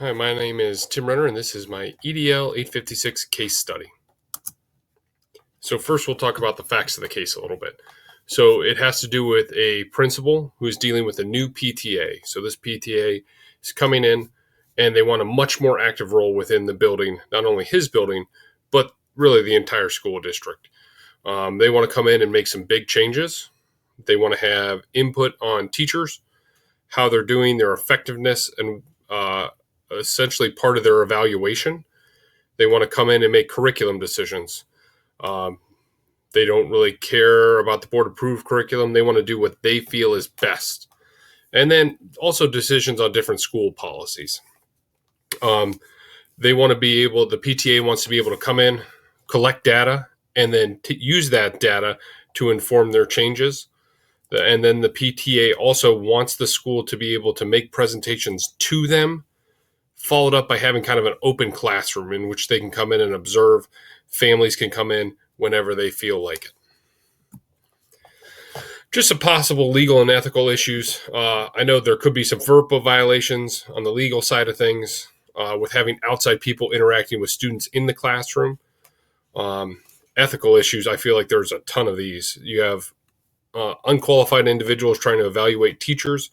Hi, my name is Tim Renner, and this is my EDL 856 case study. So, first, we'll talk about the facts of the case a little bit. So, it has to do with a principal who is dealing with a new PTA. So, this PTA is coming in and they want a much more active role within the building, not only his building, but really the entire school district. They want to come in and make some big changes. They want to have input on teachers, how they're doing, their effectiveness, and essentially part of their evaluation. They want to come in and make curriculum decisions. Um, they don't really care about the board approved curriculum. They want to do what they feel is best. And then also decisions on different school policies. They want to be able, the PTA wants to be able to come in, collect data, and then use that data to inform their changes. And then the PTA also wants the school to be able to make presentations to them, followed up by having kind of an open classroom in which they can come in and observe. Families can come in whenever they feel like it. Just some possible legal and ethical issues. I know there could be some FERPA violations on the legal side of things with having outside people interacting with students in the classroom. Ethical issues, I feel like there's a ton of these. You have unqualified individuals trying to evaluate teachers,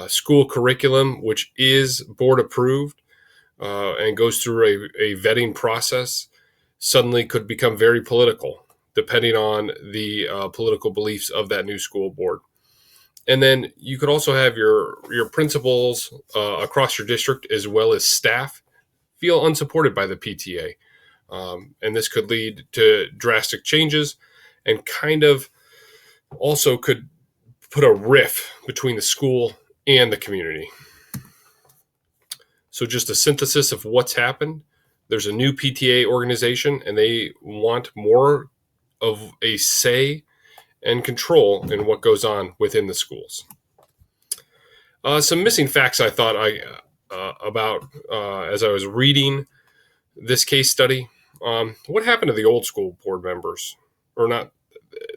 school curriculum, which is board approved and goes through a vetting process, suddenly could become very political, depending on the political beliefs of that new school board. And then you could also have your principals across your district, as well as staff, feel unsupported by the PTA. And this could lead to drastic changes and kind of also could put a rift between the school and the community. So, just a synthesis of what's happened. There's a new PTA organization, and they want more of a say and control in what goes on within the schools. Some missing facts I thought about as I was reading this case study. What happened to the old school board members, or not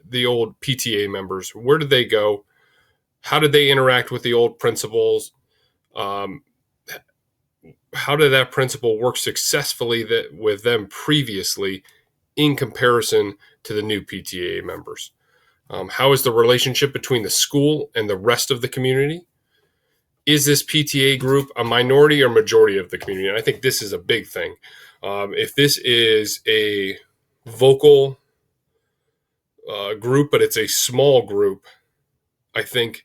the old PTA members? Where did they go? How did they interact with the old principals? How did that principal work successfully with them previously in comparison to the new PTA members? How is the relationship between the school and the rest of the community? Is this PTA group a minority or majority of the community? And I think this is a big thing. If this is a vocal group, but it's a small group, I think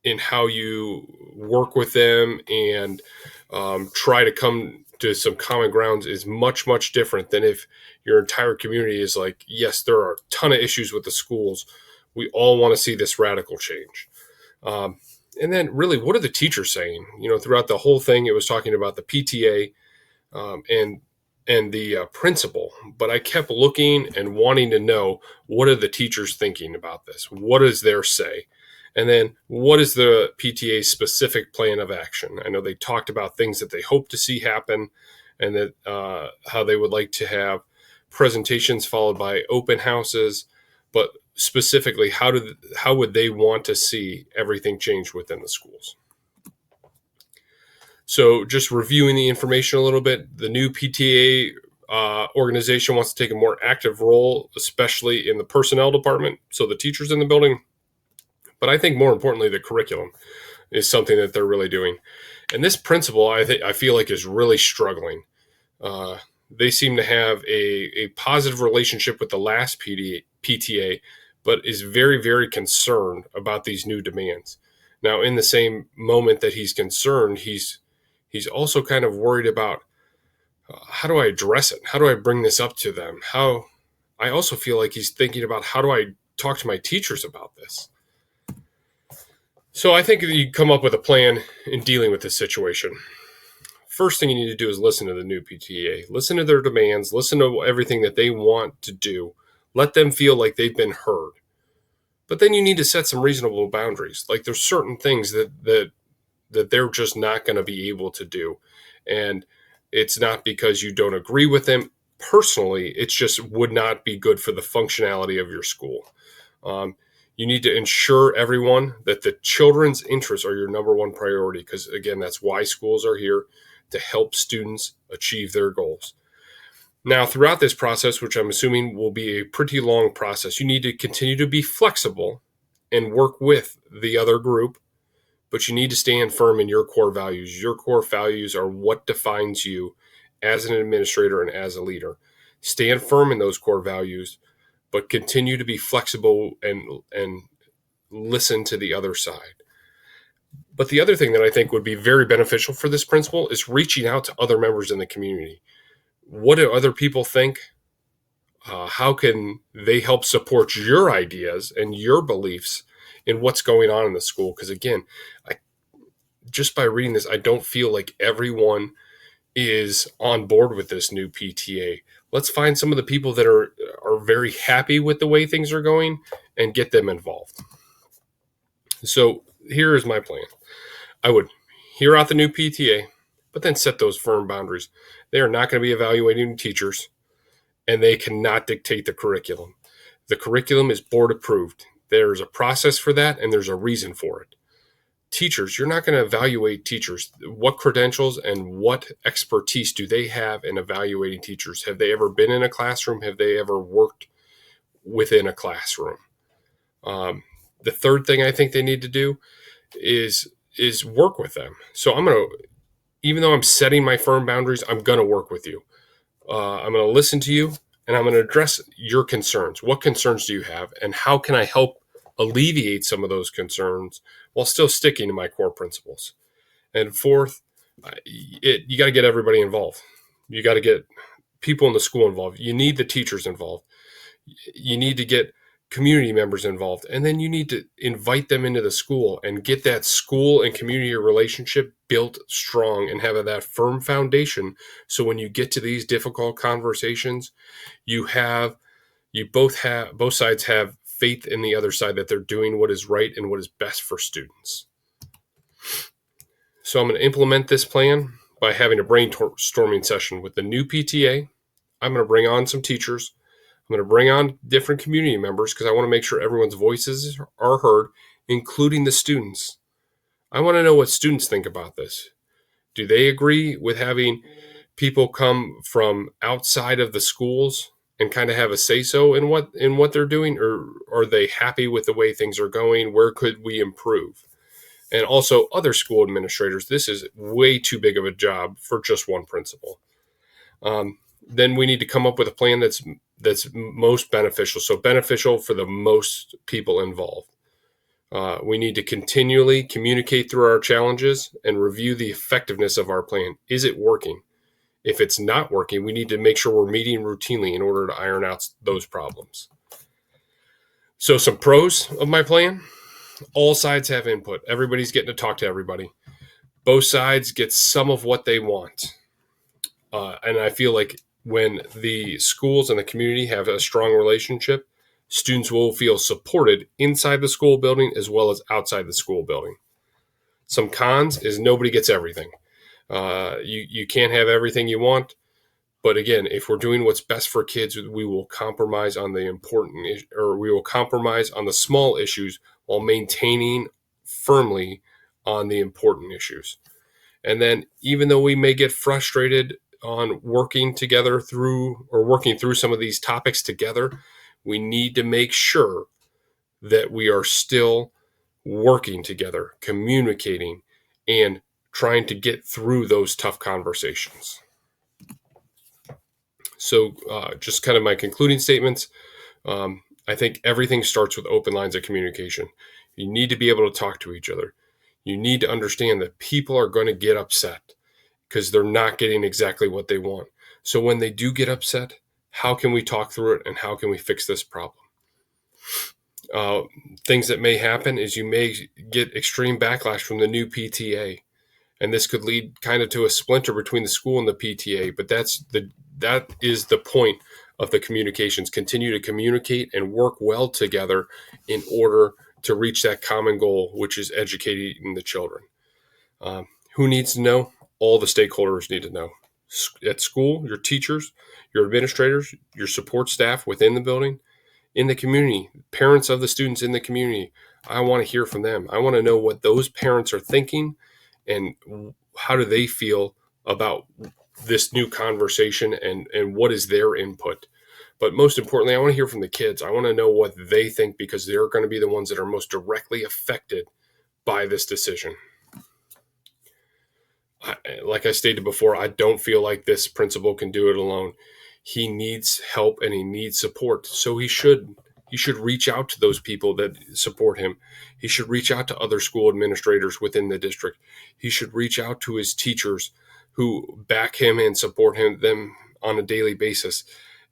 in how you work with them and try to come to some common grounds is much, much different than if your entire community is like, yes, there are a ton of issues with the schools. We all want to see this radical change. And then really, what are the teachers saying? Throughout the whole thing, it was talking about the PTA and the principal, but I kept looking and wanting to know, what are the teachers thinking about this? What is their say? And then what is the PTA's specific plan of action? I know they talked about things that they hope to see happen, and that how they would like to have presentations followed by open houses, but specifically, how would they want to see everything change within the schools? So just reviewing the information a little bit, the new PTA organization wants to take a more active role, especially in the personnel department, so the teachers in the building. But I think more importantly, the curriculum is something that they're really doing. And this principal, I feel like, is really struggling. They seem to have a positive relationship with the last PTA, but is very, very concerned about these new demands. Now, in the same moment that he's concerned, he's also kind of worried about how do I address it? How do I bring this up to them? I also feel like he's thinking about, how do I talk to my teachers about this? So I think you come up with a plan in dealing with this situation. First thing you need to do is listen to the new PTA, listen to their demands, listen to everything that they want to do, let them feel like they've been heard. But then you need to set some reasonable boundaries. Like, there's certain things that they're just not going to be able to do. And it's not because you don't agree with them personally, it's just would not be good for the functionality of your school. You need to ensure everyone that the children's interests are your number one priority, because again, that's why schools are here, to help students achieve their goals. Now, throughout this process, which I'm assuming will be a pretty long process, you need to continue to be flexible and work with the other group, but you need to stand firm in your core values. Your core values are what defines you as an administrator and as a leader. Stand firm in those core values, but continue to be flexible and listen to the other side. But the other thing that I think would be very beneficial for this principal is reaching out to other members in the community. What do other people think? How can they help support your ideas and your beliefs in what's going on in the school? Because again, just by reading this, I don't feel like everyone is on board with this new PTA. Let's find some of the people that are very happy with the way things are going and get them involved. So here is my plan. I would hear out the new PTA, but then set those firm boundaries. They are not going to be evaluating teachers, and they cannot dictate the curriculum. The curriculum is board approved. There's a process for that, and there's a reason for it. Teachers, you're not going to evaluate teachers. What credentials and what expertise do they have in evaluating teachers? Have they ever been in a classroom? Have they ever worked within a classroom? The third thing I think they need to do is work with them. So even though I'm setting my firm boundaries, I'm going to work with you. I'm going to listen to you, and I'm going to address your concerns. What concerns do you have, and how can I help alleviate some of those concerns while still sticking to my core principles? And fourth, you got to get everybody involved. You got to get people in the school involved. You need the teachers involved. You need to get community members involved, and then you need to invite them into the school and get that school and community relationship built strong and have that firm foundation. So when you get to these difficult conversations, both sides have faith in the other side that they're doing what is right and what is best for students. So I'm going to implement this plan by having a brainstorming session with the new PTA. I'm going to bring on some teachers. I'm going to bring on different community members because I want to make sure everyone's voices are heard, including the students. I want to know what students think about this. Do they agree with having people come from outside of the schools and kind of have a say-so in what they're doing, or are they happy with the way things are going? Where could we improve? And also other school administrators, this is way too big of a job for just one principal. Then we need to come up with a plan that's most beneficial. So beneficial for the most people involved. We need to continually communicate through our challenges and review the effectiveness of our plan. Is it working? If it's not working, we need to make sure we're meeting routinely in order to iron out those problems. So some pros of my plan: all sides have input. Everybody's getting to talk to everybody. Both sides get some of what they want. And I feel like when the schools and the community have a strong relationship, students will feel supported inside the school building as well as outside the school building. Some cons is nobody gets everything. You can't have everything you want. But again, if we're doing what's best for kids, we will compromise on the we will compromise on the small issues while maintaining firmly on the important issues. And then even though we may get frustrated on working through some of these topics together, we need to make sure that we are still working together, communicating, and trying to get through those tough conversations. So just kind of my concluding statements. I think everything starts with open lines of communication. You need to be able to talk to each other. You need to understand that people are going to get upset because they're not getting exactly what they want. So when they do get upset, how can we talk through it and how can we fix this problem? Things that may happen is you may get extreme backlash from the new PTA, and this could lead kind of to a splinter between the school and the PTA. But that is the point of the communications. Continue to communicate and work well together in order to reach that common goal, which is educating the children. Who needs to know? All the stakeholders need to know. At school, your teachers, your administrators, your support staff within the building, in the community, parents of the students in the community. I want to hear from them. I want to know what those parents are thinking and how do they feel about this new conversation, and what is their input. But most importantly, I want to hear from the kids. I want to know what they think, because they're going to be the ones that are most directly affected by this decision. Like I stated before, I don't feel like this principal can do it alone. He needs help and he needs support. So he should reach out to those people that support him. He should reach out to other school administrators within the district. He should reach out to his teachers who back him and support them on a daily basis.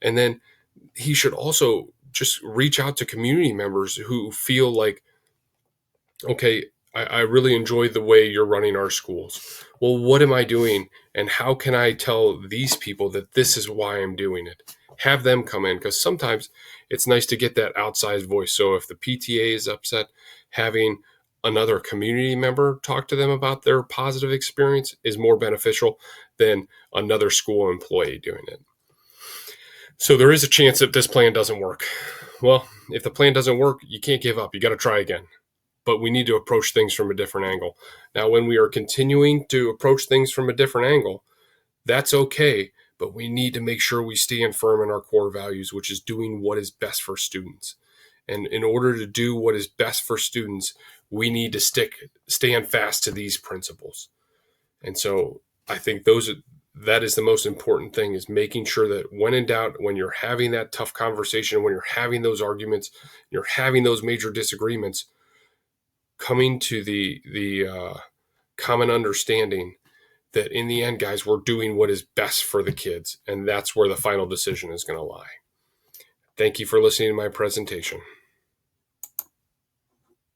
And then he should also just reach out to community members who feel like, okay, I really enjoy the way you're running our schools. Well, what am I doing? And how can I tell these people that this is why I'm doing it? Have them come in, because sometimes it's nice to get that outside voice. So if the PTA is upset, having another community member talk to them about their positive experience is more beneficial than another school employee doing it. So there is a chance that this plan doesn't work. Well, if the plan doesn't work, you can't give up. You got to try again. But we need to approach things from a different angle. Now, when we are continuing to approach things from a different angle, that's okay, but we need to make sure we stand firm in our core values, which is doing what is best for students. And in order to do what is best for students, we need to stand fast to these principles. And so I think that is the most important thing, is making sure that when in doubt, when you're having that tough conversation, when you're having those arguments, you're having those major disagreements, coming to the common understanding that in the end, guys, we're doing what is best for the kids, and that's where the final decision is going to lie. Thank you for listening to my presentation.